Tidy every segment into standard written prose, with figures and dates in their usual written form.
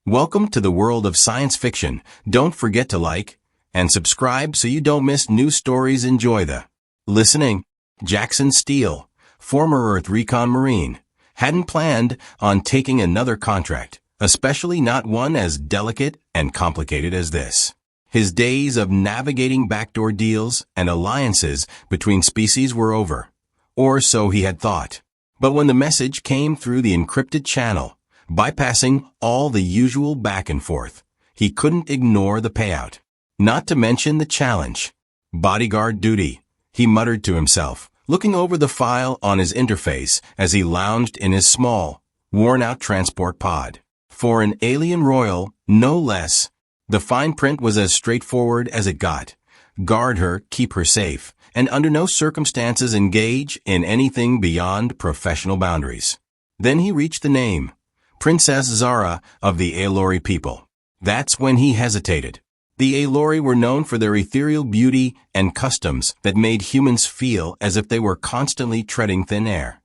Welcome to the world of science fiction. Don't forget to like and subscribe so you don't miss new stories. Enjoy the listening. Jackson Steele, former Earth Recon Marine, hadn't planned on taking another contract, especially not one as delicate and complicated as this. His days of navigating backdoor deals and alliances between species were over, or so he had thought. But when the message came through the encrypted channel, bypassing all the usual back and forth, he couldn't ignore the payout. Not to mention the challenge. Bodyguard duty, he muttered to himself, looking over the file on his interface as he lounged in his small, worn-out transport pod. For an alien royal, no less. The fine print was as straightforward as it got. Guard her, keep her safe, and under no circumstances engage in anything beyond professional boundaries. Then he reached the name, Princess Zara of the Aelori people. That's when he hesitated. The Aelori were known for their ethereal beauty and customs that made humans feel as if they were constantly treading thin air,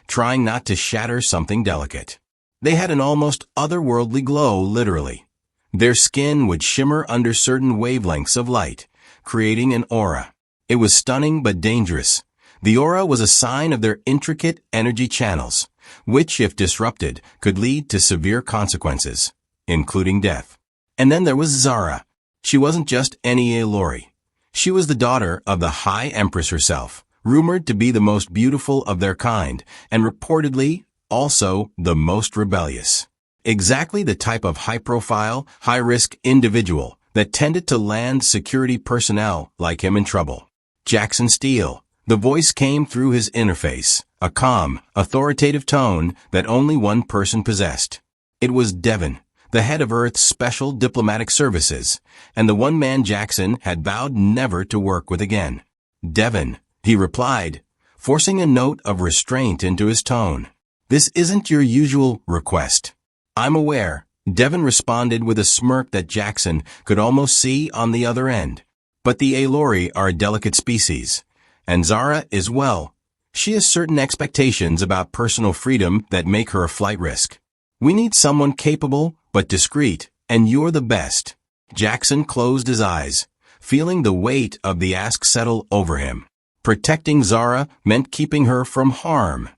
trying not to shatter something delicate. They had an almost otherworldly glow, literally. Their skin would shimmer under certain wavelengths of light, creating an aura. It was stunning but dangerous. The aura was a sign of their intricate energy channels, which, if disrupted, could lead to severe consequences, including death. And then there was Zara. She wasn't just any Aelori. She was the daughter of the High Empress herself, rumored to be the most beautiful of their kind, and reportedly also the most rebellious. Exactly the type of high-profile, high-risk individual that tended to land security personnel like him in trouble. Jackson Steele. The voice came through his interface, a calm, authoritative tone that only one person possessed. It was Devon, the head of Earth's Special Diplomatic Services, and the one man Jackson had vowed never to work with again. Devon, he replied, forcing a note of restraint into his tone. This isn't your usual request. I'm aware, Devon responded with a smirk that Jackson could almost see on the other end. But the Aelori are a delicate species, and Zara is, well, she has certain expectations about personal freedom that make her a flight risk. We need someone capable but discreet, and you're the best. Jackson closed his eyes, feeling the weight of the ask settle over him. Protecting Zara meant keeping her from harm,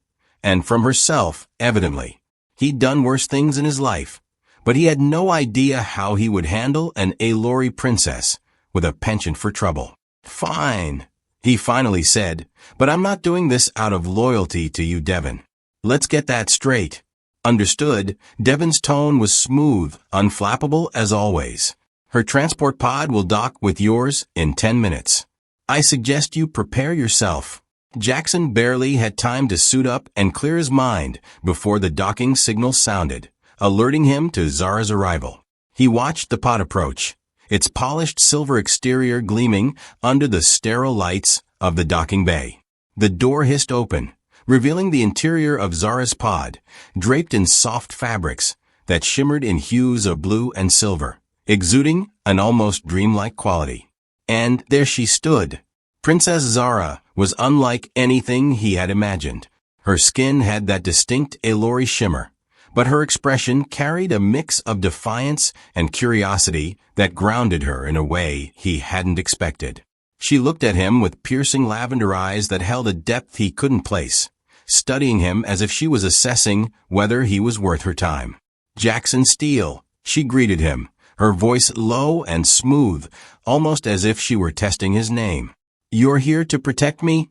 and from herself, evidently. He'd done worse things in his life, but he had no idea how he would handle an Aelori princess with a penchant for trouble. Fine, he finally said, but I'm not doing this out of loyalty to you, Devon. Let's get that straight. Understood. Devon's tone was smooth, unflappable as always. Her transport pod will dock with yours in 10 minutes. I suggest you prepare yourself. Jackson barely had time to suit up and clear his mind before the docking signal sounded, alerting him to Zara's arrival. He watched the pod approach, its polished silver exterior gleaming under the sterile lights of the docking bay. The door hissed open, revealing the interior of Zara's pod, draped in soft fabrics that shimmered in hues of blue and silver, exuding an almost dreamlike quality. And there she stood. Princess Zara was unlike anything he had imagined. Her skin had that distinct Aelori shimmer, but her expression carried a mix of defiance and curiosity that grounded her in a way he hadn't expected. She looked at him with piercing lavender eyes that held a depth he couldn't place, studying him as if she was assessing whether he was worth her time. Jackson Steele, she greeted him, her voice low and smooth, almost as if she were testing his name. You're here to protect me?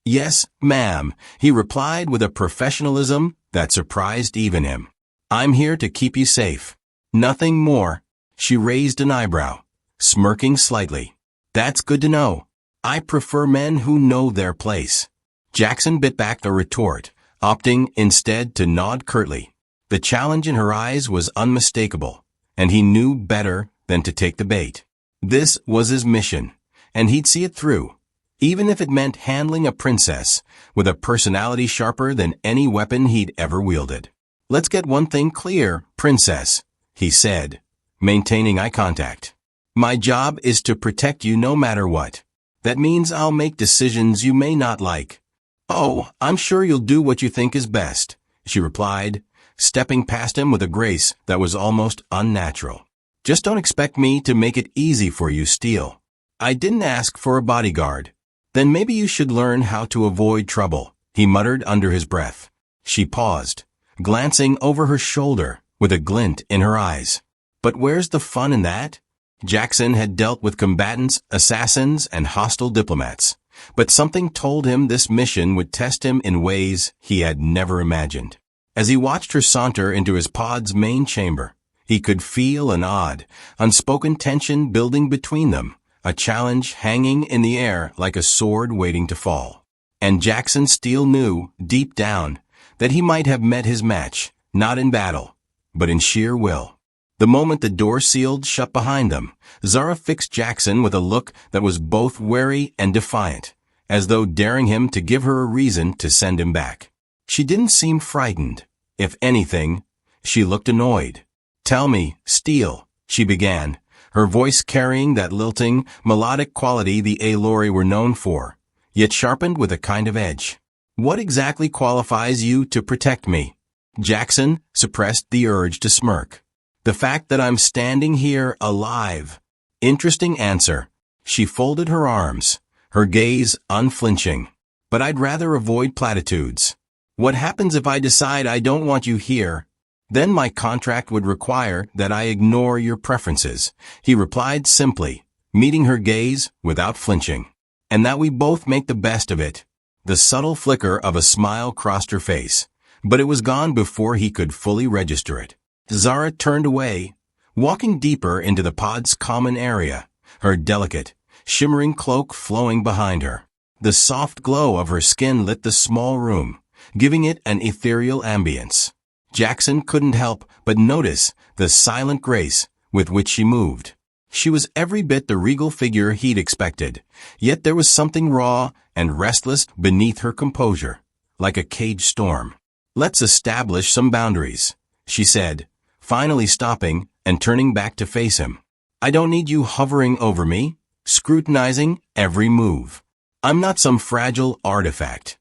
Yes, ma'am, he replied with a professionalism that surprised even him. I'm here to keep you safe. Nothing more. She raised an eyebrow, smirking slightly. That's good to know. I prefer men who know their place. Jackson bit back a retort, opting instead to nod curtly. The challenge in her eyes was unmistakable, and he knew better than to take the bait. This was his mission, and he'd see it through, even if it meant handling a princess with a personality sharper than any weapon he'd ever wielded. Let's get one thing clear, princess, he said, maintaining eye contact. My job is to protect you no matter what. That means I'll make decisions you may not like. Oh, I'm sure you'll do what you think is best, she replied, stepping past him with a grace that was almost unnatural. "Just don't expect me to make it easy for you, Steele. I didn't ask for a bodyguard." "Then maybe you should learn how to avoid trouble," he muttered under his breath. She paused, glancing over her shoulder with a glint in her eyes. "But where's the fun in that?" Jackson had dealt with combatants, assassins, and hostile diplomats, but something told him this mission would test him in ways he had never imagined. As he watched her saunter into his pod's main chamber, he could feel an odd, unspoken tension building between them, a challenge hanging in the air like a sword waiting to fall. And Jackson Steele knew, deep down, that he might have met his match, not in battle, but in sheer will. The moment the door sealed shut behind them, Zara fixed Jackson with a look that was both wary and defiant, as though daring him to give her a reason to send him back. She didn't seem frightened. If anything, she looked annoyed. "Tell me, Steele," she began, her voice carrying that lilting, melodic quality the Alory were known for, yet sharpened with a kind of edge. "What exactly qualifies you to protect me?" Jackson suppressed the urge to smirk. "The fact that I'm standing here alive." "Interesting answer." She folded her arms, her gaze unflinching. "But I'd rather avoid platitudes. What happens if I decide I don't want you here?" "Then my contract would require that I ignore your preferences," he replied simply, meeting her gaze without flinching. "And that we both make the best of it." The subtle flicker of a smile crossed her face, but it was gone before he could fully register it. Zara turned away, walking deeper into the pod's common area, her delicate, shimmering cloak flowing behind her. The soft glow of her skin lit the small room, giving it an ethereal ambience. Jackson couldn't help but notice the silent grace with which she moved. She was every bit the regal figure he'd expected, yet there was something raw and restless beneath her composure, like a caged storm. "Let's establish some boundaries," she said, finally stopping and turning back to face him. "I don't need you hovering over me, scrutinizing every move. I'm not some fragile artifact.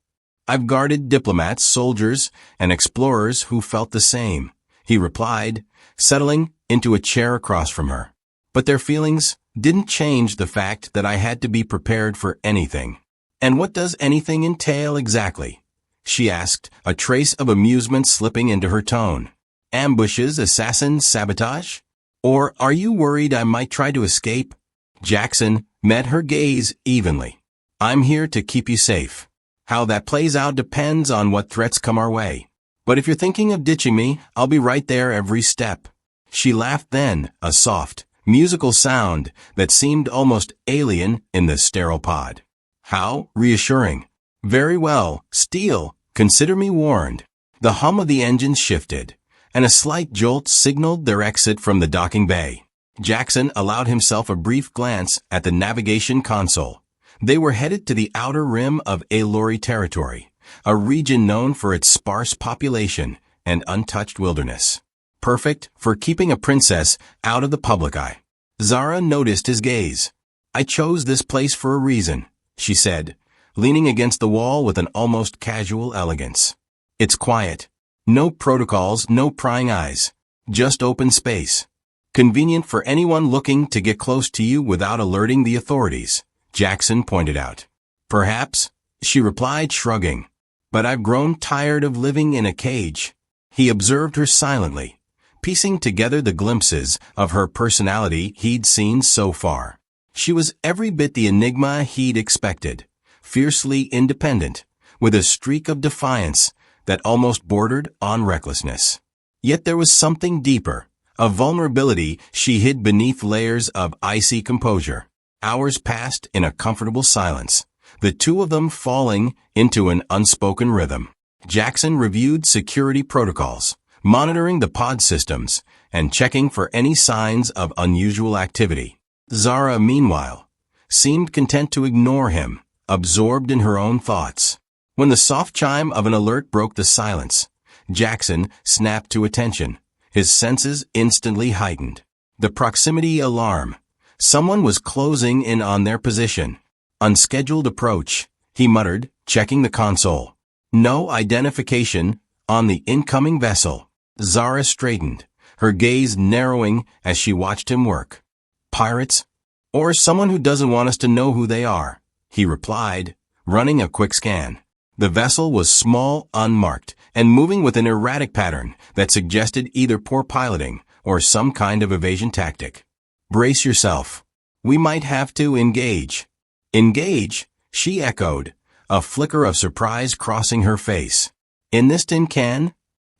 I've guarded diplomats, soldiers, and explorers who felt the same," he replied, settling into a chair across from her. "But their feelings didn't change the fact that I had to be prepared for anything." "And what does anything entail exactly?" she asked, a trace of amusement slipping into her tone. "Ambushes, assassins, sabotage? Or are you worried I might try to escape?" Jackson met her gaze evenly. "I'm here to keep you safe. How that plays out depends on what threats come our way. But if you're thinking of ditching me, I'll be right there every step." She laughed then, a soft, musical sound that seemed almost alien in the sterile pod. How reassuring. "Very well, Steele, consider me warned." The hum of the engines shifted, and a slight jolt signaled their exit from the docking bay. Jackson allowed himself a brief glance at the navigation console. They were headed to the outer rim of Alory territory, a region known for its sparse population and untouched wilderness. Perfect for keeping a princess out of the public eye. Zara noticed his gaze. "I chose this place for a reason," she said, leaning against the wall with an almost casual elegance. "It's quiet. No protocols, no prying eyes. Just open space. Convenient for anyone looking to get close to you without alerting the authorities," Jackson pointed out. "Perhaps," she replied, shrugging. "But I've grown tired of living in a cage." He observed her silently, piecing together the glimpses of her personality he'd seen so far. She was every bit the enigma he'd expected, fiercely independent, with a streak of defiance that almost bordered on recklessness. Yet there was something deeper, a vulnerability she hid beneath layers of icy composure. Hours passed in a comfortable silence, the two of them falling into an unspoken rhythm. Jackson reviewed security protocols, monitoring the pod systems, and checking for any signs of unusual activity. Zara, meanwhile, seemed content to ignore him, absorbed in her own thoughts. When the soft chime of an alert broke the silence, Jackson snapped to attention, his senses instantly heightened. The proximity alarm. Someone was closing in on their position. "Unscheduled approach," he muttered, checking the console. "No identification on the incoming vessel." Zara straightened, her gaze narrowing as she watched him work. Pirates? Or someone who doesn't want us to know who they are, he replied, running a quick scan. The vessel was small, unmarked, and moving with an erratic pattern that suggested either poor piloting or some kind of evasion tactic. Brace yourself. We might have to engage. Engage? She echoed, a flicker of surprise crossing her face. In this tin can?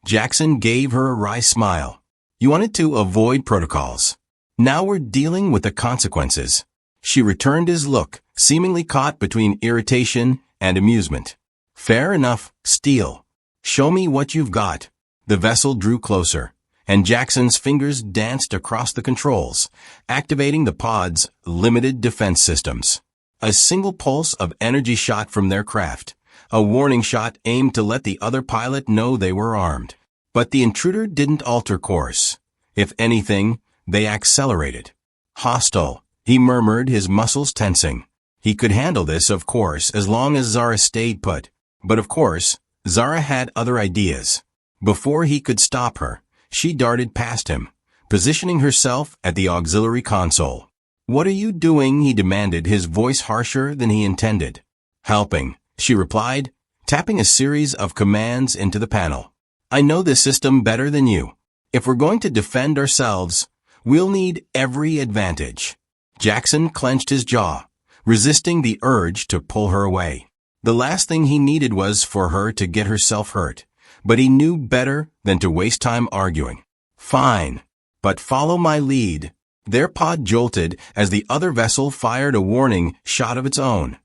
Jackson gave her a wry smile. You wanted to avoid protocols. Now we're dealing with the consequences. She returned his look, seemingly caught between irritation and amusement. Fair enough, Steele. Show me what you've got. The vessel drew closer, and Jackson's fingers danced across the controls, activating the pod's limited defense systems. A single pulse of energy shot from their craft, a warning shot aimed to let the other pilot know they were armed. But the intruder didn't alter course. If anything, they accelerated. Hostile, he murmured, his muscles tensing. He could handle this, of course, as long as Zara stayed put. But of course, Zara had other ideas. Before he could stop her, she darted past him, positioning herself at the auxiliary console. What are you doing? He demanded, his voice harsher than he intended. Helping, she replied, tapping a series of commands into the panel. I know this system better than you. If we're going to defend ourselves, we'll need every advantage. Jackson clenched his jaw, resisting the urge to pull her away. The last thing he needed was for her to get herself hurt, but he knew better than to waste time arguing. Fine, but follow my lead. Their pod jolted as the other vessel fired a warning shot of its own,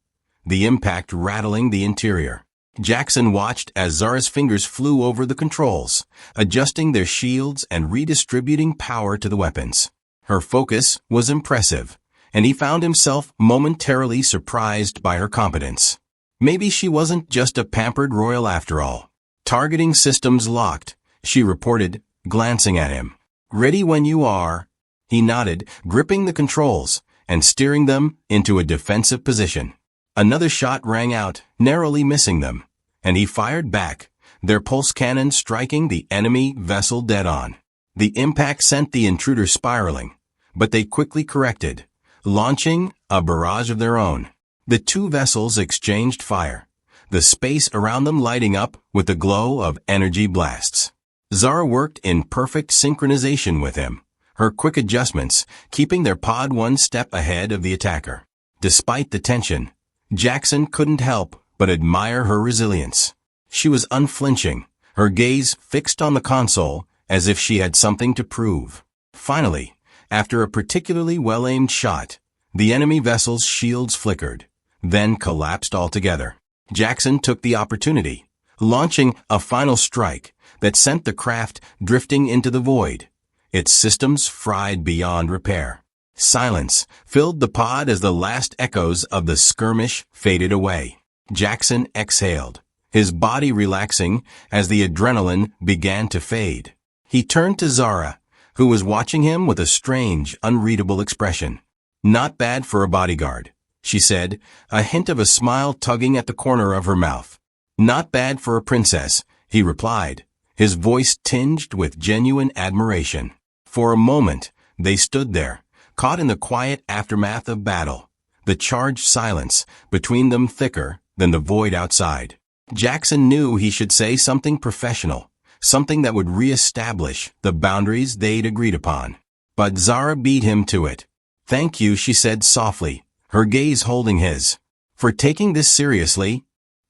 the impact rattling the interior. Jackson watched as Zara's fingers flew over the controls, adjusting their shields and redistributing power to the weapons. Her focus was impressive, and he found himself momentarily surprised by her competence. Maybe she wasn't just a pampered royal after all. Targeting systems locked, she reported, glancing at him. Ready when you are. He nodded, gripping the controls and steering them into a defensive position. Another shot rang out, narrowly missing them, and he fired back, their pulse cannon striking the enemy vessel dead on. The impact sent the intruder spiraling, but they quickly corrected, launching a barrage of their own. The two vessels exchanged fire, the space around them lighting up with the glow of energy blasts. Zara worked in perfect synchronization with him, her quick adjustments keeping their pod one step ahead of the attacker. Despite the tension, Jackson couldn't help but admire her resilience. She was unflinching, her gaze fixed on the console as if she had something to prove. Finally, after a particularly well-aimed shot, the enemy vessel's shields flickered, then collapsed altogether. Jackson took the opportunity, launching a final strike that sent the craft drifting into the void, its systems fried beyond repair. Silence filled the pod as the last echoes of the skirmish faded away. Jackson exhaled, his body relaxing as the adrenaline began to fade. He turned to Zara, who was watching him with a strange, unreadable expression. Not bad for a bodyguard, she said, a hint of a smile tugging at the corner of her mouth. Not bad for a princess, he replied, his voice tinged with genuine admiration. For a moment, they stood there, caught in the quiet aftermath of battle, the charged silence between them thicker than the void outside. Jackson knew he should say something professional, something that would re-establish the boundaries they'd agreed upon. But Zara beat him to it. Thank you, she said softly, her gaze holding his. For taking this seriously.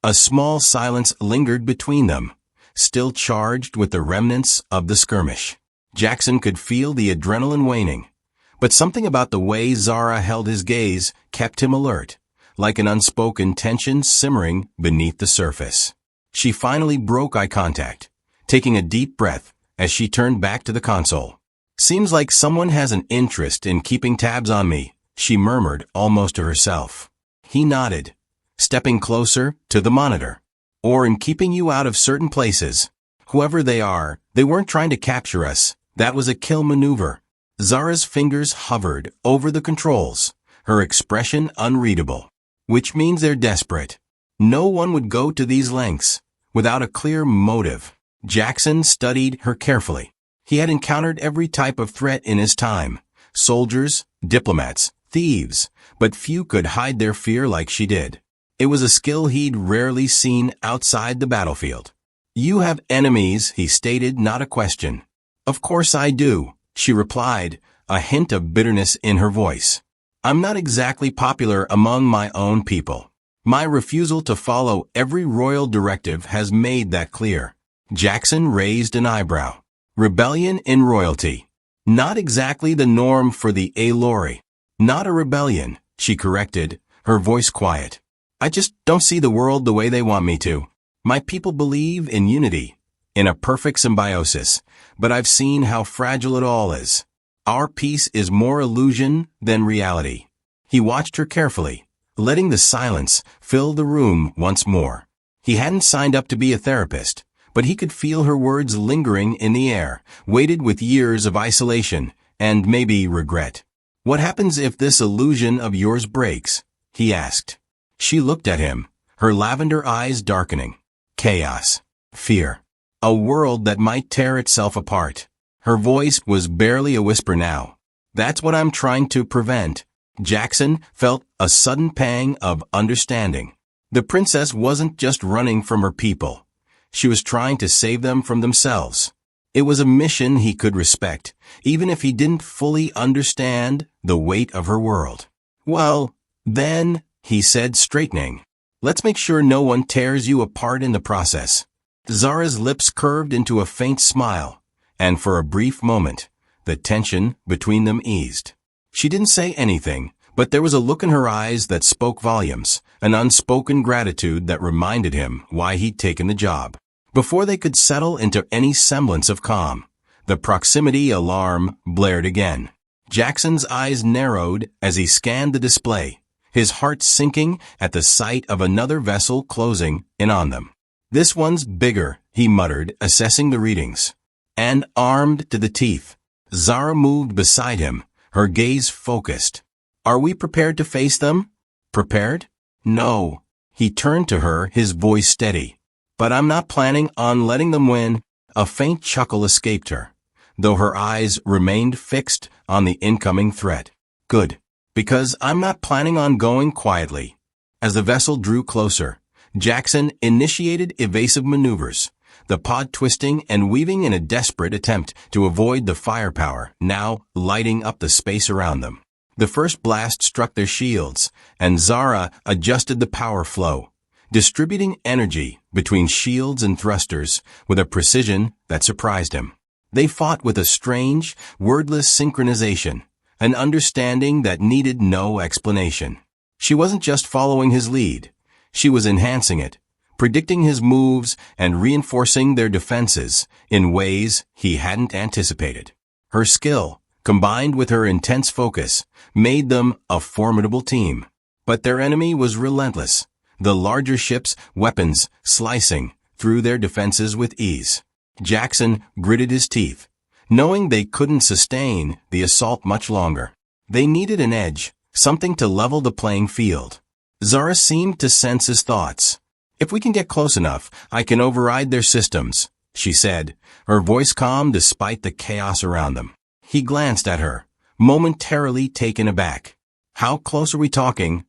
A small silence lingered between them, still charged with the remnants of the skirmish. Jackson could feel the adrenaline waning, but something about the way Zara held his gaze kept him alert, like an unspoken tension simmering beneath the surface. She finally broke eye contact, taking a deep breath as she turned back to the console. Seems like someone has an interest in keeping tabs on me, she murmured almost to herself. He nodded, stepping closer to the monitor. Or in keeping you out of certain places. Whoever they are, they weren't trying to capture us. That was a kill maneuver. Zara's fingers hovered over the controls, her expression unreadable. Which means they're desperate. No one would go to these lengths without a clear motive. Jackson studied her carefully. He had encountered every type of threat in his time: soldiers, diplomats, thieves, but few could hide their fear like she did. It was a skill he'd rarely seen outside the battlefield. "You have enemies," he stated, not a question. "Of course I do," she replied, a hint of bitterness in her voice. "I'm not exactly popular among my own people. My refusal to follow every royal directive has made that clear." Jackson raised an eyebrow. Rebellion in royalty. Not exactly the norm for the Alori. "Not a rebellion," she corrected, her voice quiet. "I just don't see the world the way they want me to. My people believe in unity, in a perfect symbiosis, but I've seen how fragile it all is. Our peace is more illusion than reality." He watched her carefully, letting the silence fill the room once more. He hadn't signed up to be a therapist, but he could feel her words lingering in the air, weighted with years of isolation and maybe regret. "What happens if this illusion of yours breaks?" he asked. She looked at him, her lavender eyes darkening. "Chaos. Fear. A world that might tear itself apart." Her voice was barely a whisper now. "That's what I'm trying to prevent." Jackson felt a sudden pang of understanding. The princess wasn't just running from her people. She was trying to save them from themselves. It was a mission he could respect, even if he didn't fully understand the weight of her world. "Well, then," he said, straightening, "let's make sure no one tears you apart in the process." Zara's lips curved into a faint smile, and for a brief moment, the tension between them eased. She didn't say anything, but there was a look in her eyes that spoke volumes, an unspoken gratitude that reminded him why he'd taken the job. Before they could settle into any semblance of calm, the proximity alarm blared again. Jackson's eyes narrowed as he scanned the display, his heart sinking at the sight of another vessel closing in on them. "This one's bigger," he muttered, assessing the readings. "And armed to the teeth." Zara moved beside him, her gaze focused. "Are we prepared to face them?" "Prepared? No." He turned to her, his voice steady. "But I'm not planning on letting them win." A faint chuckle escaped her, though her eyes remained fixed on the incoming threat. "Good. Because I'm not planning on going quietly." As the vessel drew closer, Jackson initiated evasive maneuvers, the pod twisting and weaving in a desperate attempt to avoid the firepower now lighting up the space around them. The first blast struck their shields, and Zara adjusted the power flow, distributing energy between shields and thrusters with a precision that surprised him. They fought with a strange, wordless synchronization, an understanding that needed no explanation. She wasn't just following his lead, she was enhancing it, predicting his moves and reinforcing their defenses in ways he hadn't anticipated. Her skill, combined with her intense focus, made them a formidable team. But their enemy was relentless, the larger ships' weapons slicing through their defenses with ease. Jackson gritted his teeth, knowing they couldn't sustain the assault much longer. They needed an edge, something to level the playing field. Zara seemed to sense his thoughts. "If we can get close enough, I can override their systems," she said, her voice calm despite the chaos around them. He glanced at her, momentarily taken aback. "How close are we talking?"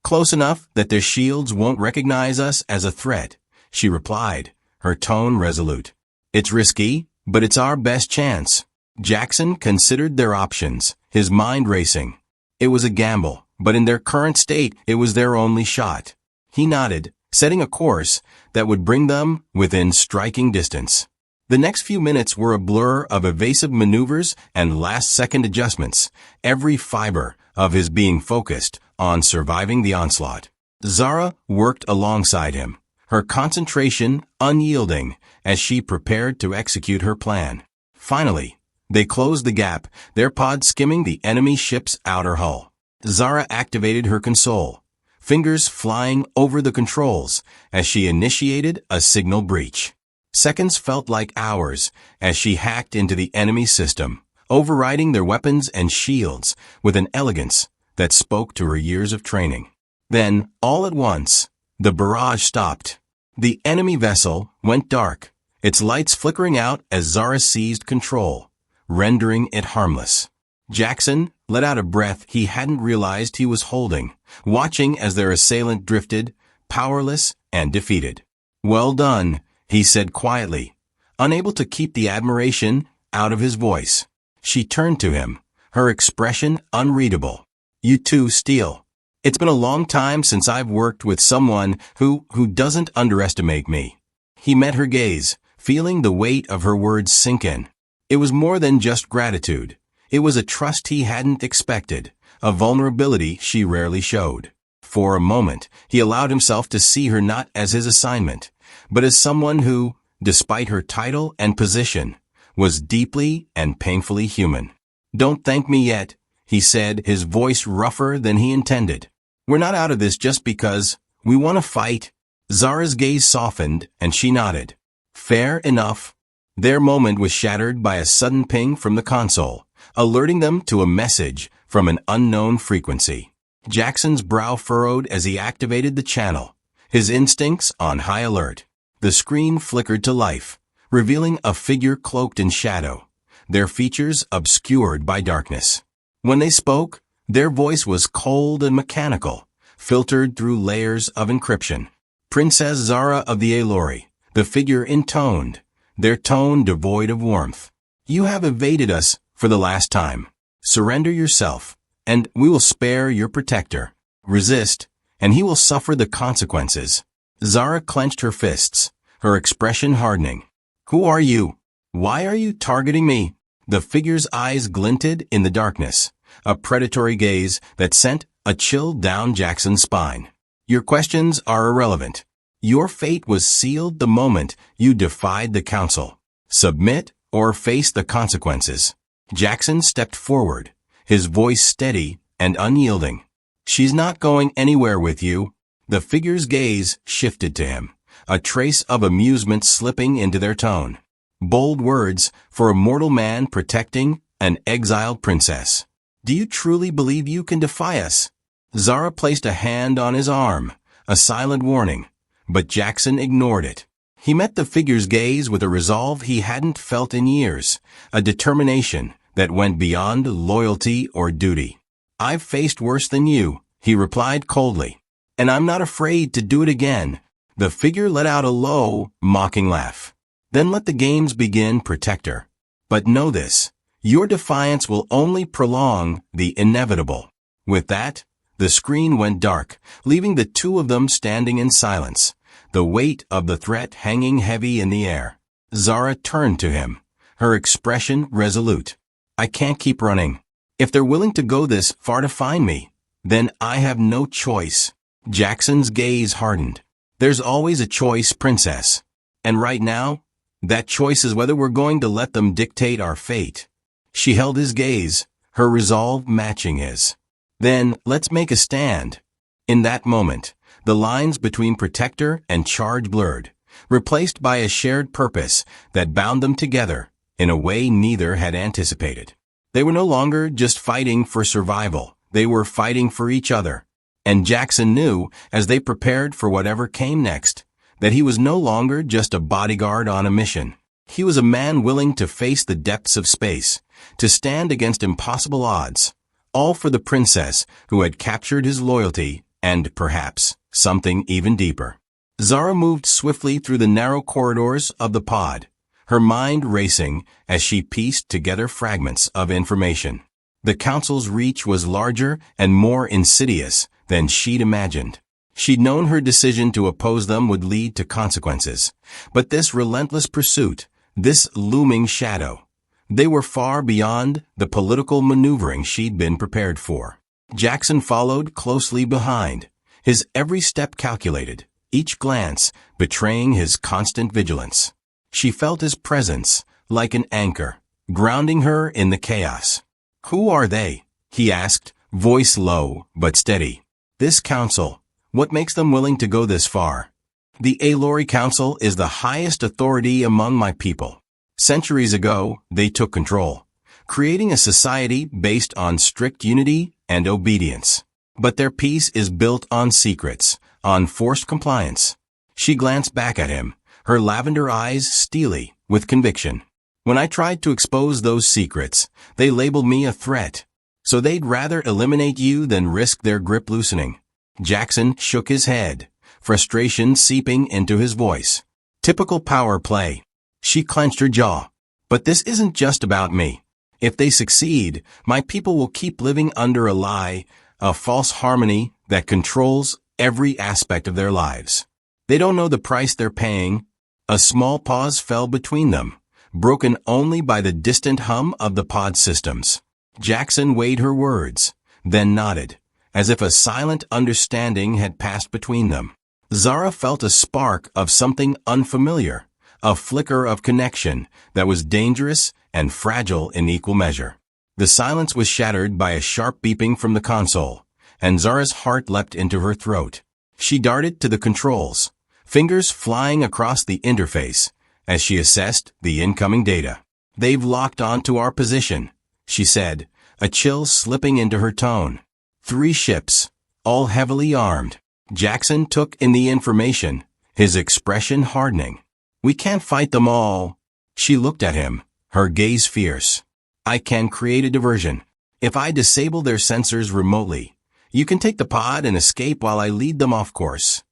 "Close enough that their shields won't recognize us as a threat," she replied, her tone resolute. "It's risky, but it's our best chance." Jackson considered their options, his mind racing. It was a gamble, but in their current state, it was their only shot. He nodded, setting a course that would bring them within striking distance. The next few minutes were a blur of evasive maneuvers and last-second adjustments, every fiber of his being focused on surviving the onslaught. Zara worked alongside him, her concentration unyielding as she prepared to execute her plan. Finally, they closed the gap, their pod skimming the enemy ship's outer hull. Zara activated her console, fingers flying over the controls as she initiated a signal breach. Seconds felt like hours as she hacked into the enemy system, overriding their weapons and shields with an elegance that spoke to her years of training. Then, all at once, the barrage stopped. The enemy vessel went dark, its lights flickering out as Zara seized control, rendering it harmless. Jackson let out a breath he hadn't realized he was holding, watching as their assailant drifted, powerless and defeated. "Well done," he said quietly, unable to keep the admiration out of his voice. She turned to him, her expression unreadable. "You too, Steele. It's been a long time since I've worked with someone who doesn't underestimate me." He met her gaze, feeling the weight of her words sink in. It was more than just gratitude. It was a trust he hadn't expected, a vulnerability she rarely showed. For a moment, he allowed himself to see her not as his assignment, but as someone who, despite her title and position, was deeply and painfully human. "Don't thank me yet," he said, his voice rougher than he intended. "We're not out of this just because we want to fight." Zara's gaze softened, and she nodded. "Fair enough." Their moment was shattered by a sudden ping from the console, alerting them to a message from an unknown frequency. Jackson's brow furrowed as he activated the channel, his instincts on high alert. The screen flickered to life, revealing a figure cloaked in shadow, their features obscured by darkness. When they spoke, their voice was cold and mechanical, filtered through layers of encryption. "Princess Zara of the Aelori," the figure intoned, their tone devoid of warmth. "You have evaded us for the last time. Surrender yourself, and we will spare your protector. Resist, and he will suffer the consequences." Zara clenched her fists, her expression hardening. "Who are you? Why are you targeting me?" The figure's eyes glinted in the darkness, a predatory gaze that sent a chill down Jackson's spine. "Your questions are irrelevant. Your fate was sealed the moment you defied the council. Submit or face the consequences." Jackson stepped forward, his voice steady and unyielding. "She's not going anywhere with you." The figure's gaze shifted to him, a trace of amusement slipping into their tone. Bold words for a mortal man protecting an exiled princess. "Do you truly believe you can defy us?" Zara placed a hand on his arm, a silent warning, but Jackson ignored it. He met the figure's gaze with a resolve he hadn't felt in years, a determination that went beyond loyalty or duty. "I've faced worse than you," he replied coldly, "and I'm not afraid to do it again." The figure let out a low, mocking laugh. "Then let the games begin, protector. But know this, your defiance will only prolong the inevitable." With that, the screen went dark, leaving the two of them standing in silence, the weight of the threat hanging heavy in the air. Zara turned to him, her expression resolute. "I can't keep running. If they're willing to go this far to find me, then I have no choice." Jackson's gaze hardened. "There's always a choice, princess. And right now, that choice is whether we're going to let them dictate our fate." She held his gaze, her resolve matching his. "Then let's make a stand." In that moment, the lines between protector and charge blurred, replaced by a shared purpose that bound them together in a way neither had anticipated. They were no longer just fighting for survival, they were fighting for each other. And Jackson knew, as they prepared for whatever came next, that he was no longer just a bodyguard on a mission. He was a man willing to face the depths of space, to stand against impossible odds, all for the princess who had captured his loyalty and, perhaps, something even deeper. Zara moved swiftly through the narrow corridors of the pod, her mind racing as she pieced together fragments of information. The council's reach was larger and more insidious than she'd imagined. She'd known her decision to oppose them would lead to consequences, but this relentless pursuit, this looming shadow, they were far beyond the political maneuvering she'd been prepared for. Jackson followed closely behind, his every step calculated, each glance betraying his constant vigilance. She felt his presence like an anchor, grounding her in the chaos. "Who are they?" he asked, voice low but steady. "This council, what makes them willing to go this far?" "The Aelori Council is the highest authority among my people. Centuries ago, they took control, creating a society based on strict unity and obedience. But their peace is built on secrets, on forced compliance." She glanced back at him, her lavender eyes steely with conviction. When I tried to expose those secrets, they labeled me a threat. So they'd rather eliminate you than risk their grip loosening. Jackson shook his head, frustration seeping into his voice. Typical power play. She clenched her jaw. But this isn't just about me. If they succeed, my people will keep living under a lie, a false harmony that controls every aspect of their lives. They don't know the price they're paying. A small pause fell between them, broken only by the distant hum of the pod systems. Jackson weighed her words, then nodded, as if a silent understanding had passed between them. Zara felt a spark of something unfamiliar, a flicker of connection that was dangerous and fragile in equal measure. The silence was shattered by a sharp beeping from the console, and Zara's heart leapt into her throat. She darted to the controls, fingers flying across the interface as she assessed the incoming data. "They've locked onto our position," she said, a chill slipping into her tone. 3 ships, all heavily armed. Jackson took in the information, his expression hardening. "We can't fight them all." She looked at him, her gaze fierce. "I can create a diversion. If I disable their sensors remotely, you can take the pod and escape while I lead them off course."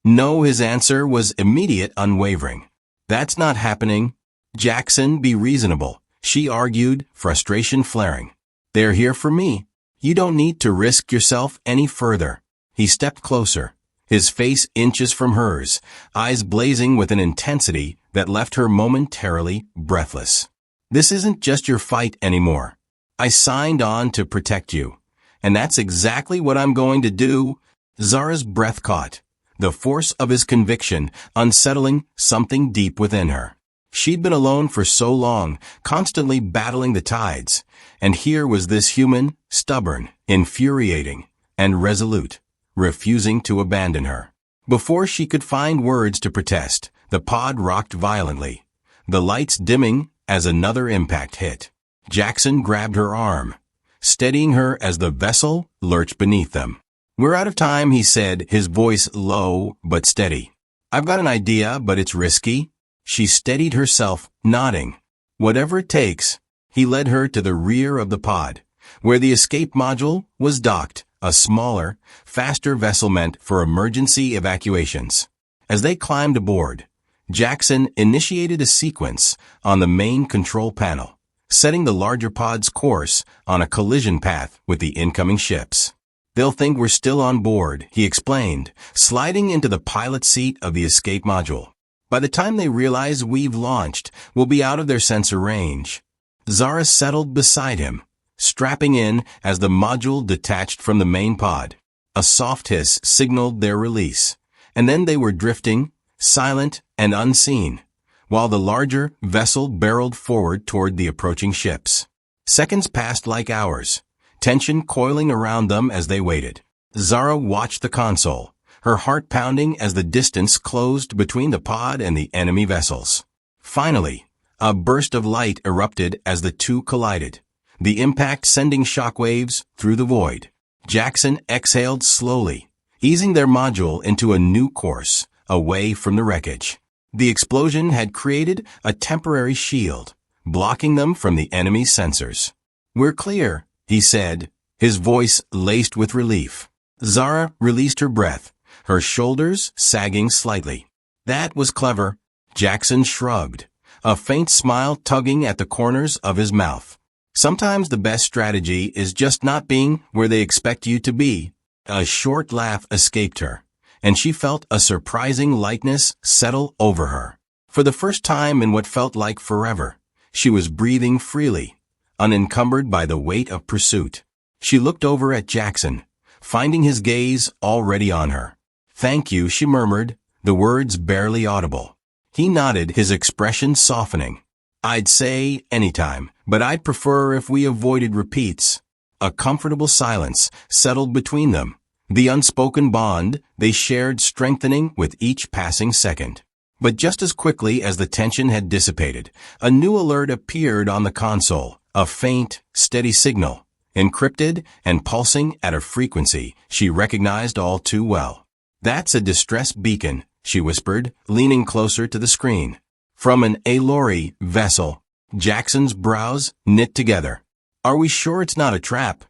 No, his answer was immediate, unwavering. "That's not happening." "Jackson, be reasonable," she argued, frustration flaring. "They're here for me. You don't need to risk yourself any further." He stepped closer, his face inches from hers, eyes blazing with an intensity that left her momentarily breathless. "This isn't just your fight anymore. I signed on to protect you, and that's exactly what I'm going to do." Zara's breath caught, the force of his conviction unsettling something deep within her. She'd been alone for so long, constantly battling the tides, and here was this human, stubborn, infuriating, and resolute, refusing to abandon her. Before she could find words to protest, the pod rocked violently, the lights dimming as another impact hit. Jackson grabbed her arm, steadying her as the vessel lurched beneath them. "We're out of time," he said, his voice low but steady. "I've got an idea, but it's risky." She steadied herself, nodding. "Whatever it takes." He led her to the rear of the pod, where the escape module was docked, a smaller, faster vessel meant for emergency evacuations. As they climbed aboard, Jackson initiated a sequence on the main control panel, setting the larger pod's course on a collision path with the incoming ships. "They'll think we're still on board," he explained, sliding into the pilot seat of the escape module. "By the time they realize we've launched, we'll be out of their sensor range." Zara settled beside him, strapping in as the module detached from the main pod. A soft hiss signaled their release, and then they were drifting, silent and unseen, while the larger vessel barreled forward toward the approaching ships. Seconds passed like hours, tension coiling around them as they waited. Zara watched the console, her heart pounding as the distance closed between the pod and the enemy vessels. Finally, a burst of light erupted as the two collided, the impact sending shockwaves through the void. Jackson exhaled slowly, easing their module into a new course, away from the wreckage. The explosion had created a temporary shield, blocking them from the enemy's sensors. "We're clear," he said, his voice laced with relief. Zara released her breath, her shoulders sagging slightly. "That was clever." Jackson shrugged, a faint smile tugging at the corners of his mouth. "Sometimes the best strategy is just not being where they expect you to be." A short laugh escaped her, and she felt a surprising lightness settle over her. For the first time in what felt like forever, she was breathing freely, unencumbered by the weight of pursuit. She looked over at Jackson, finding his gaze already on her. "Thank you," she murmured, the words barely audible. He nodded, his expression softening. "I'd say anytime, but I'd prefer if we avoided repeats." A comfortable silence settled between them, the unspoken bond they shared strengthening with each passing second. But just as quickly as the tension had dissipated, a new alert appeared on the console, a faint, steady signal, encrypted and pulsing at a frequency she recognized all too well. "That's a distress beacon," she whispered, leaning closer to the screen. From an Alori vessel. Jackson's brows knit together. Are we sure it's not a trap?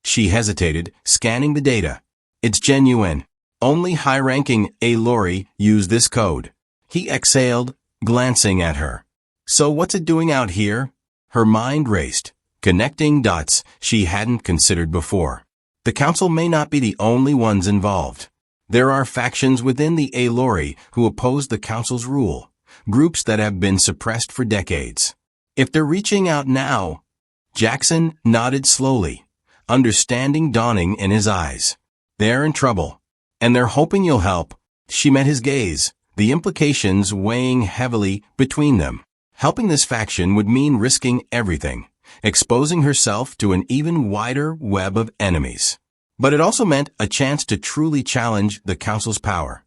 She hesitated, scanning the data. It's genuine. Only high-ranking Alori use this code. He exhaled, glancing at her. So what's it doing out here? Her mind raced, connecting dots she hadn't considered before. The council may not be the only ones involved. There are factions within the Alori who oppose the council's rule, groups that have been suppressed for decades. If they're reaching out now, Jackson nodded slowly, understanding dawning in his eyes. They're in trouble, and they're hoping you'll help. She met his gaze, the implications weighing heavily between them. Helping this faction would mean risking everything, exposing herself to an even wider web of enemies. But it also meant a chance to truly challenge the council's power,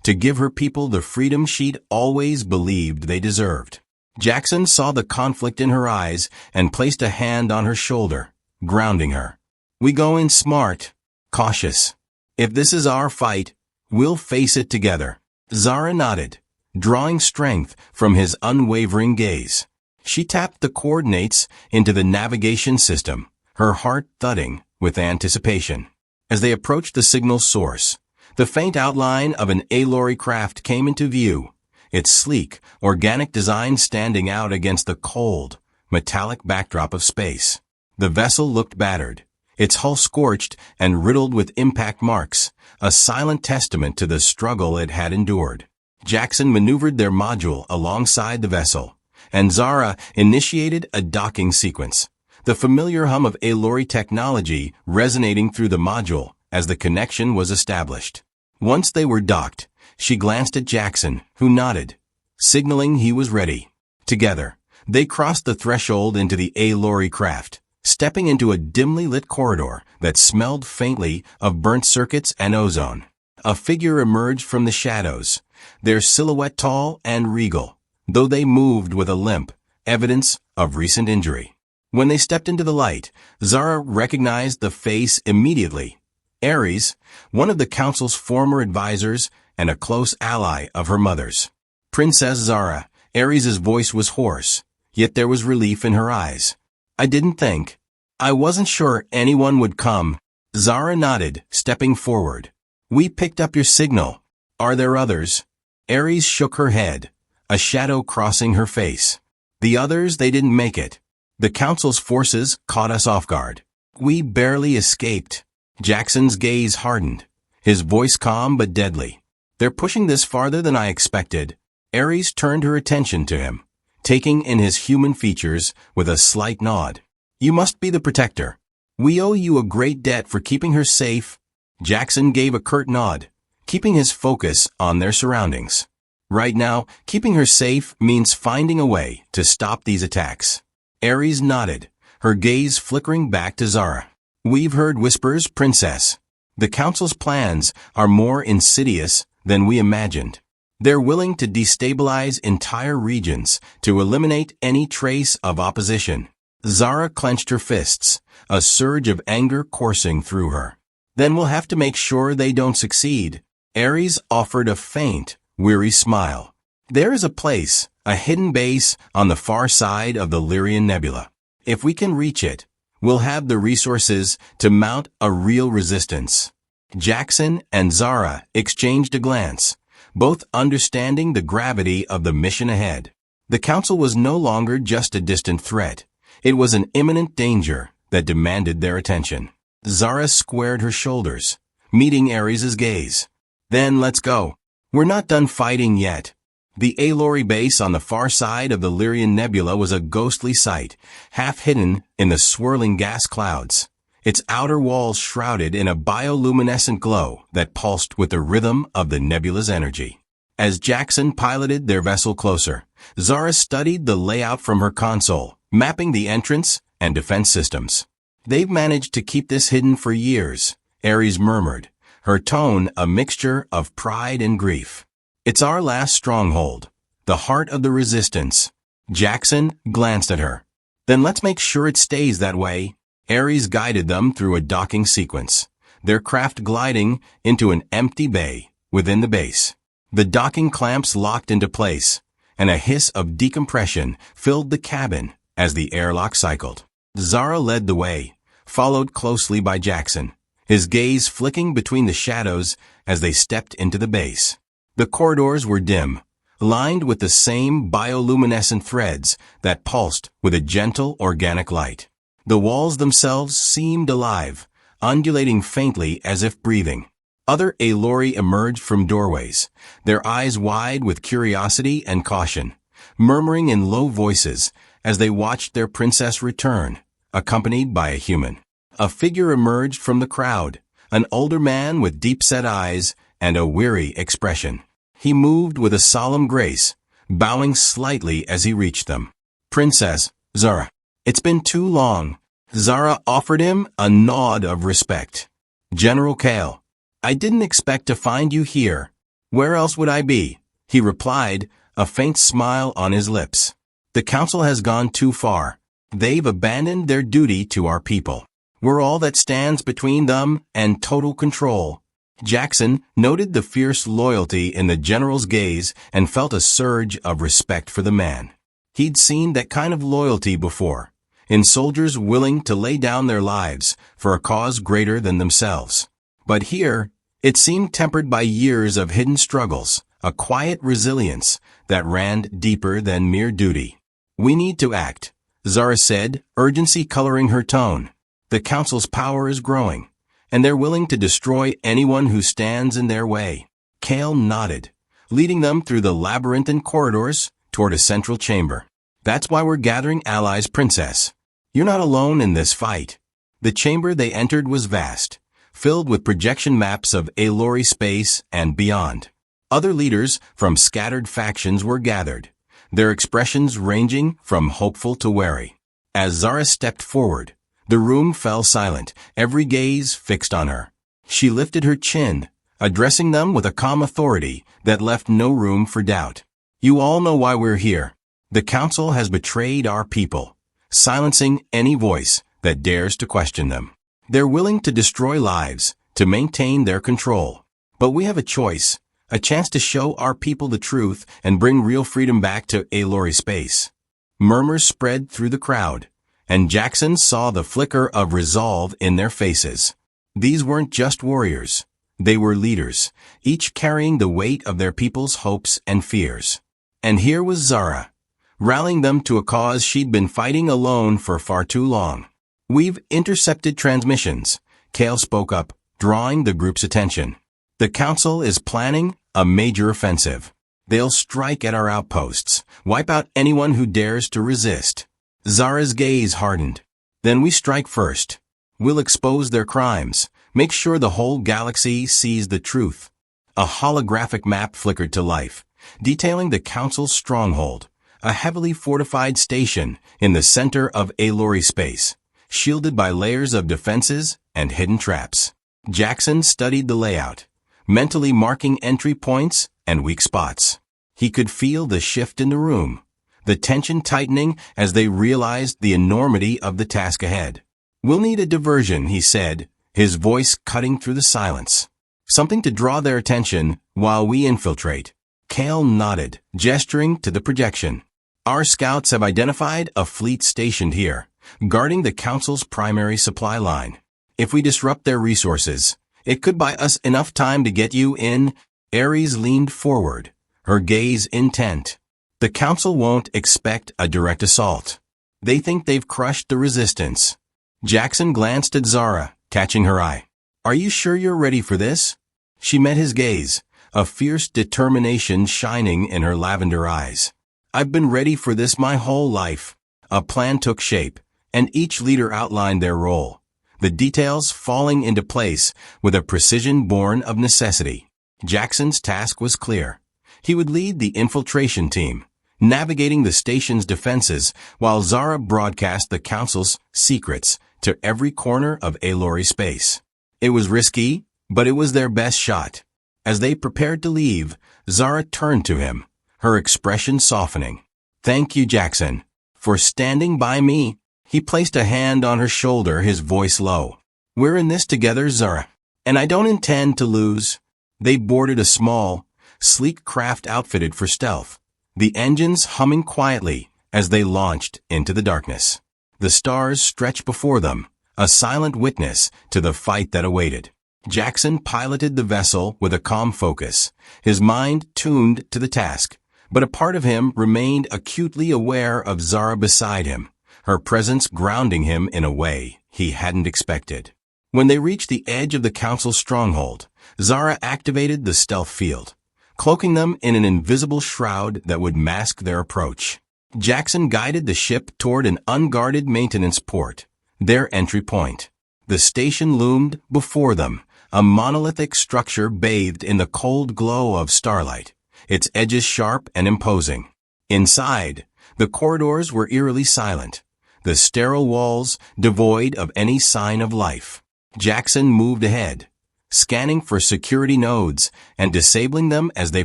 to give her people the freedom she'd always believed they deserved. Jackson saw the conflict in her eyes and placed a hand on her shoulder, grounding her. We go in smart, cautious. If this is our fight, we'll face it together. Zara nodded, drawing strength from his unwavering gaze. She tapped the coordinates into the navigation system, her heart thudding with anticipation. As they approached the signal source, the faint outline of an Alori craft came into view, its sleek, organic design standing out against the cold, metallic backdrop of space. The vessel looked battered, its hull scorched and riddled with impact marks, a silent testament to the struggle it had endured. Jackson maneuvered their module alongside the vessel, and Zara initiated a docking sequence, the familiar hum of Alori technology resonating through the module as the connection was established. Once they were docked, she glanced at Jackson, who nodded, signaling he was ready. Together, they crossed the threshold into the Alori craft, stepping into a dimly lit corridor that smelled faintly of burnt circuits and ozone. A figure emerged from the shadows, their silhouette tall and regal, though they moved with a limp, evidence of recent injury. When they stepped into the light, Zara recognized the face immediately. Ares, one of the council's former advisors and a close ally of her mother's. Princess Zara. Ares' voice was hoarse, yet there was relief in her eyes. I didn't think. I wasn't sure anyone would come. Zara nodded, stepping forward. We picked up your signal. Are there others? Ares shook her head, a shadow crossing her face. The others, they didn't make it. The council's forces caught us off guard. We barely escaped. Jackson's gaze hardened, his voice calm but deadly. They're pushing this farther than I expected. Ares turned her attention to him, taking in his human features with a slight nod. You must be the protector. We owe you a great debt for keeping her safe. Jackson gave a curt nod, keeping his focus on their surroundings. Right now, keeping her safe means finding a way to stop these attacks. Ares nodded, her gaze flickering back to Zara. We've heard whispers, Princess. The council's plans are more insidious than we imagined. They're willing to destabilize entire regions to eliminate any trace of opposition. Zara clenched her fists, a surge of anger coursing through her. Then we'll have to make sure they don't succeed. Ares offered a faint, weary smile. There is a place, a hidden base on the far side of the Lyrian Nebula. If we can reach it, we'll have the resources to mount a real resistance. Jackson and Zara exchanged a glance, both understanding the gravity of the mission ahead. The council was no longer just a distant threat. It was an imminent danger that demanded their attention. Zara squared her shoulders, meeting Ares' gaze. Then let's go. We're not done fighting yet. The Alori base on the far side of the Lyrian Nebula was a ghostly sight, half hidden in the swirling gas clouds. Its outer walls shrouded in a bioluminescent glow that pulsed with the rhythm of the nebula's energy. As Jackson piloted their vessel closer, Zara studied the layout from her console, mapping the entrance and defense systems. They've managed to keep this hidden for years, Ares murmured, her tone a mixture of pride and grief. It's our last stronghold, the heart of the resistance. Jackson glanced at her. Then let's make sure it stays that way. Ares guided them through a docking sequence, their craft gliding into an empty bay within the base. The docking clamps locked into place, and a hiss of decompression filled the cabin as the airlock cycled. Zara led the way, followed closely by Jackson, his gaze flicking between the shadows as they stepped into the base. The corridors were dim, lined with the same bioluminescent threads that pulsed with a gentle organic light. The walls themselves seemed alive, undulating faintly as if breathing. Other Aelori emerged from doorways, their eyes wide with curiosity and caution, murmuring in low voices as they watched their princess return, accompanied by a human. A figure emerged from the crowd, an older man with deep-set eyes and a weary expression. He moved with a solemn grace, bowing slightly as he reached them. "Princess, Zara." "It's been too long." Zara offered him a nod of respect. "General Kale, I didn't expect to find you here. Where else would I be?" he replied, a faint smile on his lips. "The council has gone too far. They've abandoned their duty to our people. We're all that stands between them and total control." Jackson noted the fierce loyalty in the general's gaze and felt a surge of respect for the man. He'd seen that kind of loyalty before, in soldiers willing to lay down their lives for a cause greater than themselves. But here, it seemed tempered by years of hidden struggles, a quiet resilience that ran deeper than mere duty. "We need to act," Zara said, urgency coloring her tone. "The council's power is growing, and they're willing to destroy anyone who stands in their way." Kale nodded, leading them through the labyrinthine corridors toward a central chamber. "That's why we're gathering allies, Princess. You're not alone in this fight." The chamber they entered was vast, filled with projection maps of Aelori space and beyond. Other leaders from scattered factions were gathered, their expressions ranging from hopeful to wary. As Zara stepped forward, the room fell silent, every gaze fixed on her. She lifted her chin, addressing them with a calm authority that left no room for doubt. "You all know why we're here. The council has betrayed our people, silencing any voice that dares to question them. They're willing to destroy lives to maintain their control. But we have a choice, a chance to show our people the truth and bring real freedom back to Aelori space." Murmurs spread through the crowd, and Jackson saw the flicker of resolve in their faces. These weren't just warriors. They were leaders, each carrying the weight of their people's hopes and fears. And here was Zara, rallying them to a cause she'd been fighting alone for far too long. "We've intercepted transmissions," Kale spoke up, drawing the group's attention. "The council is planning a major offensive. They'll strike at our outposts, wipe out anyone who dares to resist." Zara's gaze hardened. "Then we strike first. We'll expose their crimes, make sure the whole galaxy sees the truth." A holographic map flickered to life, detailing the council's stronghold, a heavily fortified station in the center of Aelori space, shielded by layers of defenses and hidden traps. Jackson studied the layout, mentally marking entry points and weak spots. He could feel the shift in the room, the tension tightening as they realized the enormity of the task ahead. "We'll need a diversion," he said, his voice cutting through the silence. "Something to draw their attention while we infiltrate." Kale nodded, gesturing to the projection. "Our scouts have identified a fleet stationed here, guarding the council's primary supply line. If we disrupt their resources, it could buy us enough time to get you in." Ares leaned forward, her gaze intent. "The council won't expect a direct assault. They think they've crushed the resistance." Jackson glanced at Zara, catching her eye. "Are you sure you're ready for this?" She met his gaze, a fierce determination shining in her lavender eyes. "I've been ready for this my whole life." A plan took shape, and each leader outlined their role, the details falling into place with a precision born of necessity. Jackson's task was clear. He would lead the infiltration team, navigating the station's defenses while Zara broadcast the council's secrets to every corner of Aelori space. It was risky, but it was their best shot. As they prepared to leave, Zara turned to him, her expression softening. "Thank you, Jackson, for standing by me." He placed a hand on her shoulder, his voice low. "We're in this together, Zara, and I don't intend to lose." They boarded a small, sleek craft outfitted for stealth, the engines humming quietly as they launched into the darkness. The stars stretched before them, a silent witness to the fight that awaited. Jackson piloted the vessel with a calm focus, his mind tuned to the task, but a part of him remained acutely aware of Zara beside him, her presence grounding him in a way he hadn't expected. When they reached the edge of the Council's stronghold, Zara activated the stealth field, cloaking them in an invisible shroud that would mask their approach. Jackson guided the ship toward an unguarded maintenance port, their entry point. The station loomed before them, a monolithic structure bathed in the cold glow of starlight, its edges sharp and imposing. Inside, the corridors were eerily silent, the sterile walls devoid of any sign of life. Jackson moved ahead, scanning for security nodes and disabling them as they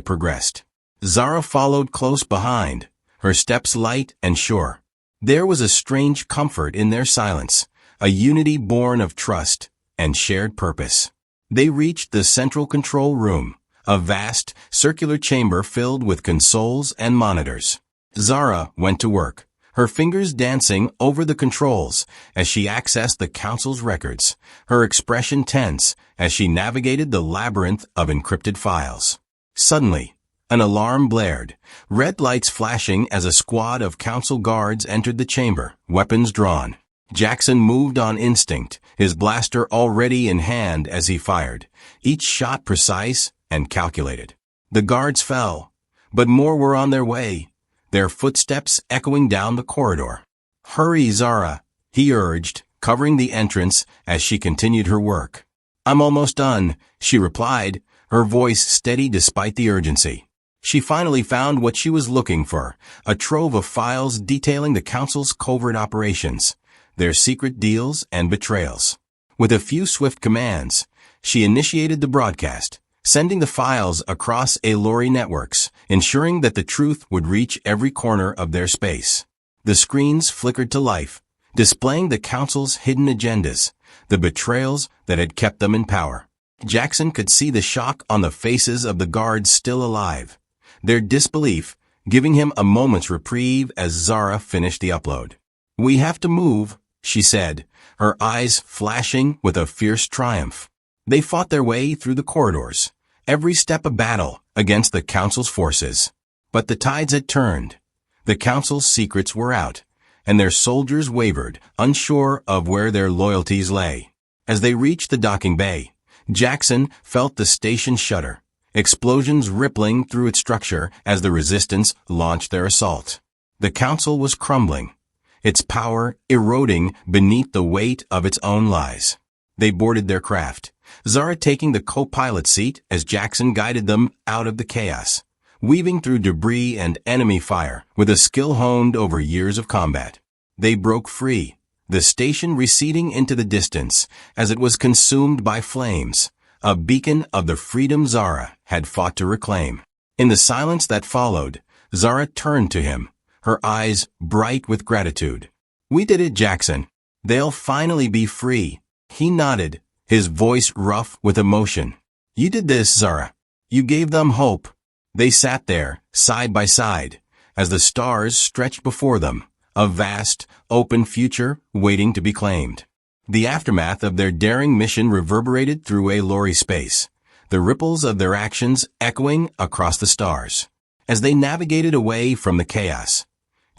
progressed. Zara followed close behind, her steps light and sure. There was a strange comfort in their silence, a unity born of trust and shared purpose. They reached the central control room, a vast, circular chamber filled with consoles and monitors. Zara went to work, her fingers dancing over the controls as she accessed the Council's records, her expression tense as she navigated the labyrinth of encrypted files. Suddenly, an alarm blared, red lights flashing as a squad of Council guards entered the chamber, weapons drawn. Jackson moved on instinct, his blaster already in hand as he fired, each shot precise and calculated. The guards fell, but more were on their way, their footsteps echoing down the corridor. "Hurry, Zara," he urged, covering the entrance as she continued her work. "I'm almost done," she replied, her voice steady despite the urgency. She finally found what she was looking for, a trove of files detailing the Council's covert operations, their secret deals and betrayals. With a few swift commands, she initiated the broadcast, sending the files across lorry networks, ensuring that the truth would reach every corner of their space. The screens flickered to life, displaying the Council's hidden agendas, the betrayals that had kept them in power. Jackson could see the shock on the faces of the guards still alive, their disbelief giving him a moment's reprieve as Zara finished the upload. "We have to move," she said, her eyes flashing with a fierce triumph. They fought their way through the corridors, every step a battle against the Council's forces. But the tides had turned. The Council's secrets were out, and their soldiers wavered, unsure of where their loyalties lay. As they reached the docking bay, Jackson felt the station shudder, explosions rippling through its structure as the resistance launched their assault. The Council was crumbling, its power eroding beneath the weight of its own lies. They boarded their craft, Zara taking the co-pilot seat as Jackson guided them out of the chaos, weaving through debris and enemy fire with a skill honed over years of combat. They broke free, the station receding into the distance as it was consumed by flames, a beacon of the freedom Zara had fought to reclaim. In the silence that followed, Zara turned to him, her eyes bright with gratitude. "We did it, Jackson. They'll finally be free." He nodded, his voice rough with emotion. "You did this, Zara. You gave them hope." They sat there, side by side, as the stars stretched before them, a vast, open future waiting to be claimed. The aftermath of their daring mission reverberated through lorry space, the ripples of their actions echoing across the stars. As they navigated away from the chaos,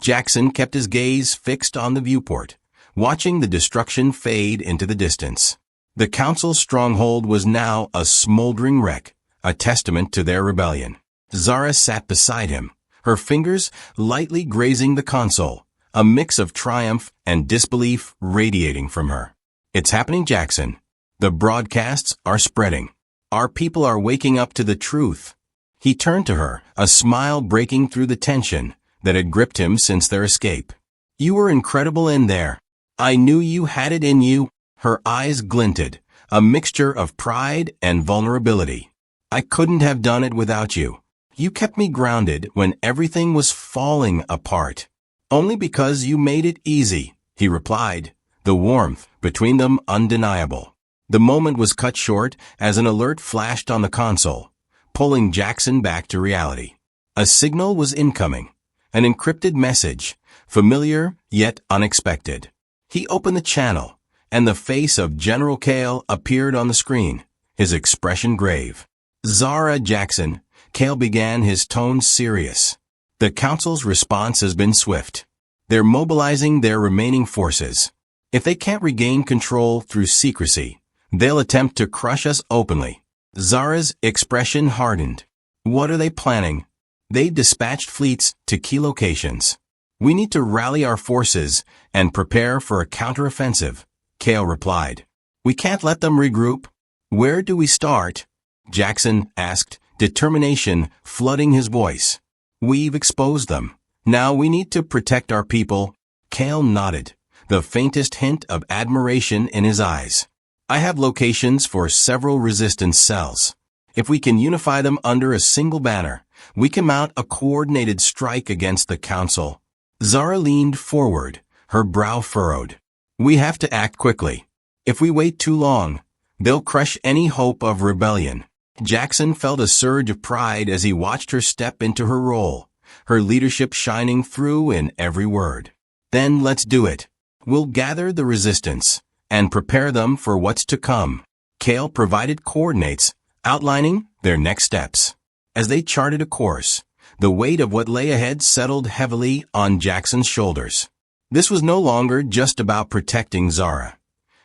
Jackson kept his gaze fixed on the viewport, watching the destruction fade into the distance. The Council's stronghold was now a smoldering wreck, a testament to their rebellion. Zara sat beside him, her fingers lightly grazing the console, a mix of triumph and disbelief radiating from her. "It's happening, Jackson. The broadcasts are spreading. Our people are waking up to the truth." He turned to her, a smile breaking through the tension that had gripped him since their escape. "You were incredible in there. I knew you had it in you." Her eyes glinted, a mixture of pride and vulnerability. "I couldn't have done it without you. You kept me grounded when everything was falling apart." "Only because you made it easy," he replied, the warmth between them undeniable. The moment was cut short as an alert flashed on the console. pulling Jackson back to reality. A signal was incoming, an encrypted message, familiar yet unexpected. He opened the channel, and the face of General Kale appeared on the screen, his expression grave. "Zara Jackson," Kale began, his tone serious. "The Council's response has been swift. They're mobilizing their remaining forces. If they can't regain control through secrecy, they'll attempt to crush us openly." Zara's expression hardened. "What are they planning?" "They've dispatched fleets to key locations. We need to rally our forces and prepare for a counteroffensive," Kale replied. "We can't let them regroup." "Where do we start?" Jackson asked, determination flooding his voice. "We've exposed them. Now we need to protect our people." Kale nodded, the faintest hint of admiration in his eyes. "I have locations for several resistance cells. If we can unify them under a single banner, we can mount a coordinated strike against the Council." Zara leaned forward, her brow furrowed. "We have to act quickly. If we wait too long, they'll crush any hope of rebellion." Jackson felt a surge of pride as he watched her step into her role, her leadership shining through in every word. "Then let's do it. We'll gather the resistance and prepare them for what's to come." Kale provided coordinates, outlining their next steps. As they charted a course, the weight of what lay ahead settled heavily on Jackson's shoulders. This was no longer just about protecting Zara.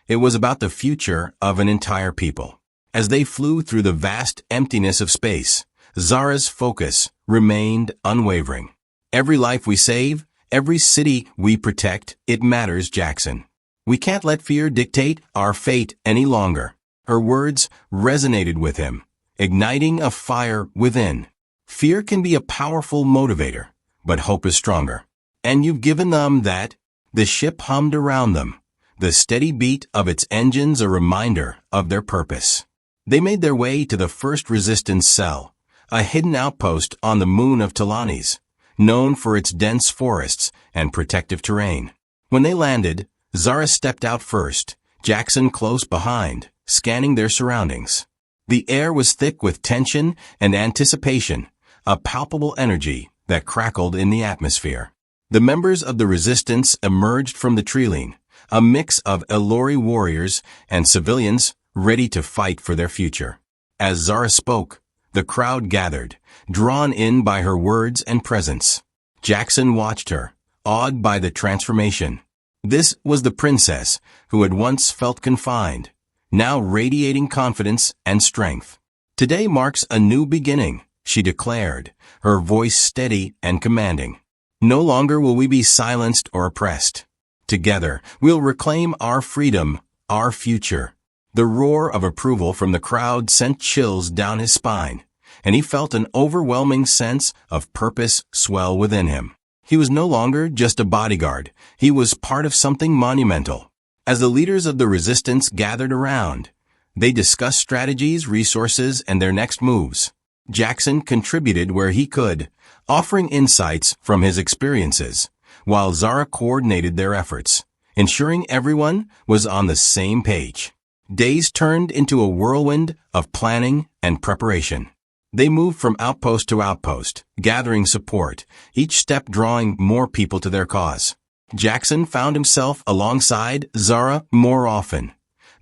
It was about the future of an entire people. As they flew through the vast emptiness of space, Zara's focus remained unwavering. "Every life we save, every city we protect, it matters, Jackson. We can't let fear dictate our fate any longer." Her words resonated with him, igniting a fire within. Fear can be a powerful motivator, but hope is stronger. "And you've given them that?" The ship hummed around them, the steady beat of its engines a reminder of their purpose. They made their way to the first resistance cell, a hidden outpost on the moon of Talanis, known for its dense forests and protective terrain. When they landed, Zara stepped out first, Jackson close behind, scanning their surroundings. The air was thick with tension and anticipation, a palpable energy that crackled in the atmosphere. The members of the resistance emerged from the treeline, a mix of Elori warriors and civilians ready to fight for their future. As Zara spoke, the crowd gathered, drawn in by her words and presence. Jackson watched her, awed by the transformation. This was the princess who had once felt confined, now radiating confidence and strength. "Today marks a new beginning," she declared, her voice steady and commanding. "No longer will we be silenced or oppressed. Together, we'll reclaim our freedom, our future." The roar of approval from the crowd sent chills down his spine, and he felt an overwhelming sense of purpose swell within him. He was no longer just a bodyguard, he was part of something monumental. As the leaders of the resistance gathered around, they discussed strategies, resources, and their next moves. Jackson contributed where he could, offering insights from his experiences, while Zara coordinated their efforts, ensuring everyone was on the same page. Days turned into a whirlwind of planning and preparation. They moved from outpost to outpost, gathering support, each step drawing more people to their cause. Jackson found himself alongside Zara more often,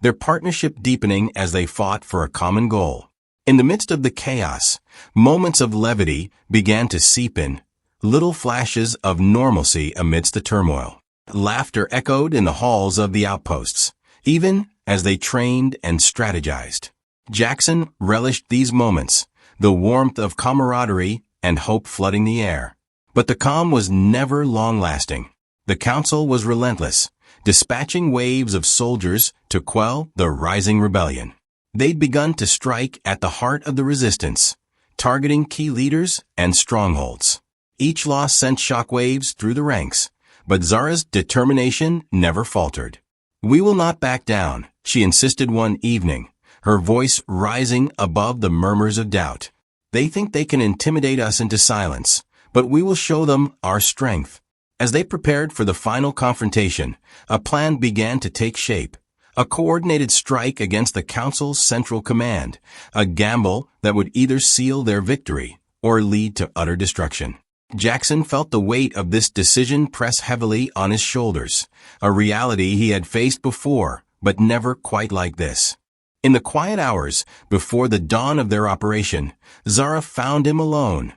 their partnership deepening as they fought for a common goal. In the midst of the chaos, moments of levity began to seep in, little flashes of normalcy amidst the turmoil. Laughter echoed in the halls of the outposts, even as they trained and strategized. Jackson relished these moments, the warmth of camaraderie and hope flooding the air. But the calm was never long-lasting. The Council was relentless, dispatching waves of soldiers to quell the rising rebellion. They'd begun to strike at the heart of the resistance, targeting key leaders and strongholds. Each loss sent shockwaves through the ranks, but Zara's determination never faltered. "We will not back down," she insisted one evening, her voice rising above the murmurs of doubt. "They think they can intimidate us into silence, but we will show them our strength." As they prepared for the final confrontation, a plan began to take shape, A coordinated strike against the Council's central command, a gamble that would either seal their victory or lead to utter destruction. Jackson felt the weight of this decision press heavily on his shoulders, a reality he had faced before, but never quite like this. In the quiet hours before the dawn of their operation, Zara found him alone,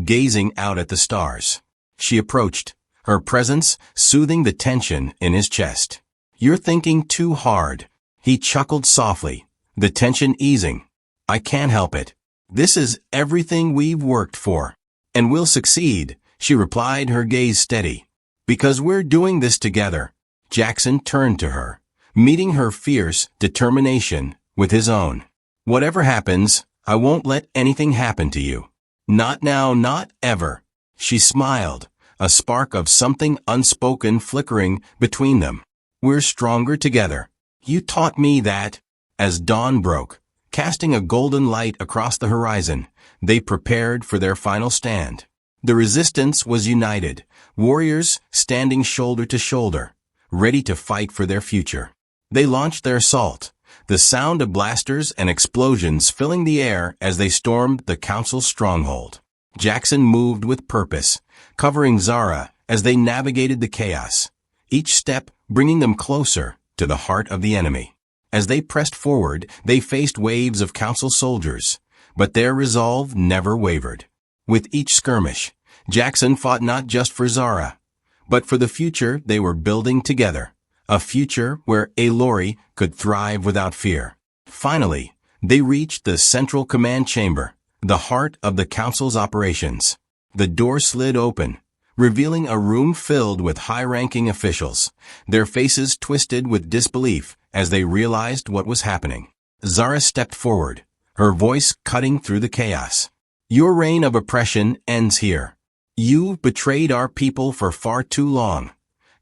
gazing out at the stars. She approached, her presence soothing the tension in his chest. "You're thinking too hard," he chuckled softly, the tension easing. "I can't help it. This is everything we've worked for. And we'll succeed," she replied, her gaze steady. "Because we're doing this together." Jackson turned to her, meeting her fierce determination with his own. "Whatever happens, I won't let anything happen to you. Not now, not ever." She smiled, a spark of something unspoken flickering between them. "We're stronger together. You taught me that." As dawn broke, casting a golden light across the horizon, they prepared for their final stand. The resistance was united, warriors standing shoulder to shoulder, ready to fight for their future. They launched their assault, the sound of blasters and explosions filling the air as they stormed the Council's stronghold. Jackson moved with purpose, covering Zara as they navigated the chaos, each step bringing them closer to the heart of the enemy. As they pressed forward, they faced waves of Council soldiers, but their resolve never wavered. With each skirmish, Jackson fought not just for Zara, but for the future they were building together, a future where Aloy could thrive without fear. Finally, they reached the central command chamber, the heart of the Council's operations. The door slid open, revealing a room filled with high-ranking officials, their faces twisted with disbelief as they realized what was happening. Zara stepped forward, her voice cutting through the chaos. "Your reign of oppression ends here. You've betrayed our people for far too long,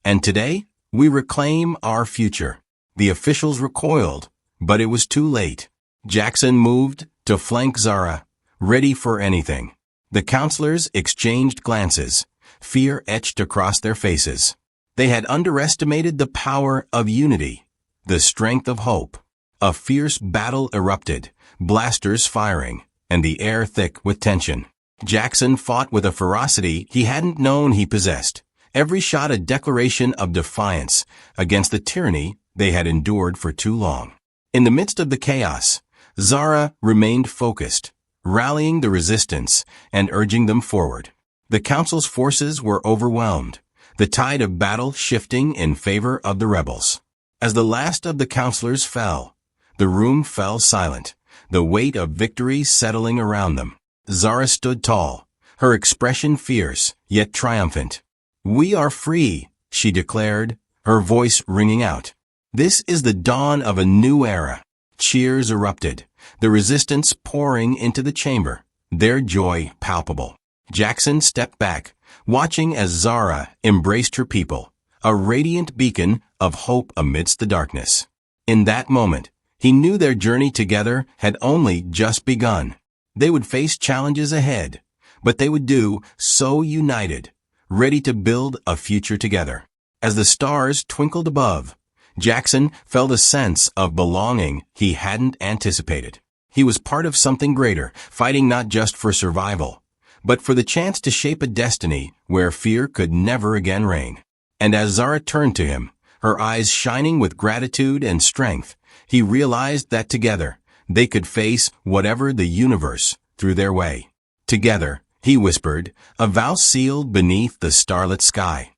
and today we reclaim our future." The officials recoiled, but it was too late. Jackson moved to flank Zara, ready for anything. The counselors exchanged glances, fear etched across their faces. They had underestimated the power of unity, the strength of hope. A fierce battle erupted, blasters firing, and the air thick with tension. Jackson fought with a ferocity he hadn't known he possessed, every shot a declaration of defiance against the tyranny they had endured for too long. In the midst of the chaos, Zara remained focused, rallying the resistance and urging them forward. The Council's forces were overwhelmed, the tide of battle shifting in favor of the rebels. As the last of the counselors fell, the room fell silent, the weight of victory settling around them. Zara stood tall, her expression fierce, yet triumphant. "We are free," she declared, her voice ringing out. "This is the dawn of a new era." Cheers erupted, the resistance pouring into the chamber, their joy palpable. Jackson stepped back, watching as Zara embraced her people, a radiant beacon of hope amidst the darkness. In that moment, he knew their journey together had only just begun. They would face challenges ahead, but they would do so united, ready to build a future together. As the stars twinkled above, Jackson felt a sense of belonging he hadn't anticipated. He was part of something greater, fighting not just for survival, but for the chance to shape a destiny where fear could never again reign. And as Zara turned to him, her eyes shining with gratitude and strength, he realized that together, they could face whatever the universe threw their way. Together, he whispered, a vow sealed beneath the starlit sky.